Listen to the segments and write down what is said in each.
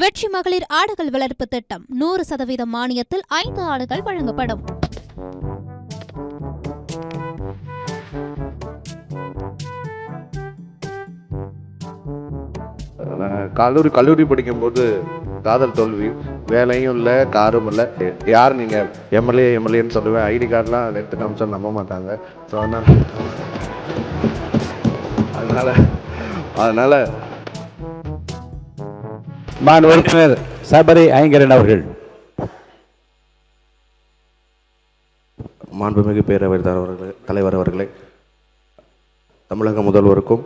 வெற்றி மகளிர் ஆடுகள் வளர்ப்பு திட்டம் 100% மானியத்தில் 5 ஆடுகள் வழங்கப்படும். கல்லூரி படிக்கும்போது காதல் தோல்வி, வேலையும் இல்லை, காரும் இல்லை. யார் நீங்கள் எம்எல்ஏன்னு சொல்லுவேன். ஐடி கார்டெலாம் எடுத்து காமிச்சா நம்ப மாட்டாங்க. ஸோ அதனால் உறுப்பினர் சபரி ஐங்கரன் அவர்கள். மாண்புமிகு பேரவைத் தலைவர் அவர்களே, தமிழக முதல்வருக்கும்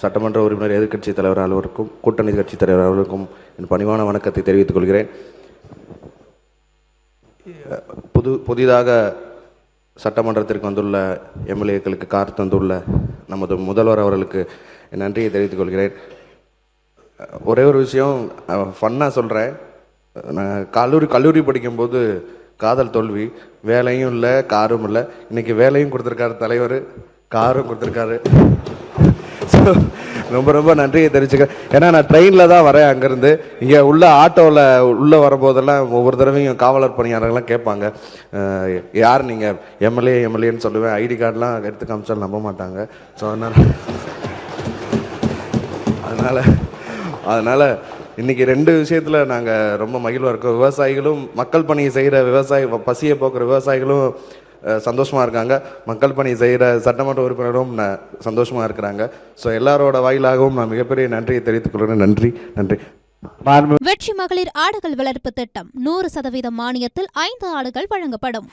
சட்டமன்ற உறுப்பினர் எதிர்க்கட்சி தலைவர் அலுவலருக்கும் கூட்டணி கட்சி தலைவர் அவர்களுக்கும் என் பணிவான வணக்கத்தை தெரிவித்துக் கொள்கிறேன். புதிதாக சட்டமன்றத்திற்கு வந்துள்ள எம்எல்ஏக்களுக்கு கார் தந்துள்ள நமது முதல்வர் அவர்களுக்கு என் நன்றியை தெரிவித்துக் கொள்கிறேன். ஒரே ஒரு விஷயம் ஃபன்னாக சொல்கிறேன். நான் கல்லூரி படிக்கும்போது காதல் தோல்வி, வேலையும் இல்லை, காரும் இல்லை. இன்றைக்கி வேலையும் கொடுத்துருக்காரு தலைவர், காரும் கொடுத்துருக்காரு. ஸோ ரொம்ப நன்றியை தெரிவிச்சுக்கிறேன். ஏன்னா நான் ட்ரெயினில் தான் வரேன். அங்கேருந்து இங்கே உள்ள ஆட்டோவில் உள்ளே வரும்போதெல்லாம் ஒவ்வொரு தடவையும் காவலர் பணியாளர்கள்லாம் கேட்பாங்க, யார் நீங்கள் எம்எல்ஏன்னு சொல்லுவேன். ஐடி கார்டெலாம் எடுத்து காமிச்சாலும் நம்ப மாட்டாங்க. ஸோ அதனால் இன்றைக்கி 2 விஷயத்தில் நாங்கள் ரொம்ப மகிழ்வாக இருக்கோம். விவசாயிகளும், மக்கள் பணி செய்கிற பசியை போக்குற விவசாயிகளும் சந்தோஷமாக இருக்காங்க. மக்கள் பணி செய்கிற சட்டமன்ற உறுப்பினரும் சந்தோஷமாக இருக்கிறாங்க. ஸோ எல்லாரோட வாயிலாகவும் நான் மிகப்பெரிய நன்றியை தெரிவித்துக் கொள்கிறேன். நன்றி. வெற்றி மகளிர் ஆடுகள் வளர்ப்பு திட்டம் 100% மானியத்தில் 5 ஆடுகள் வழங்கப்படும்.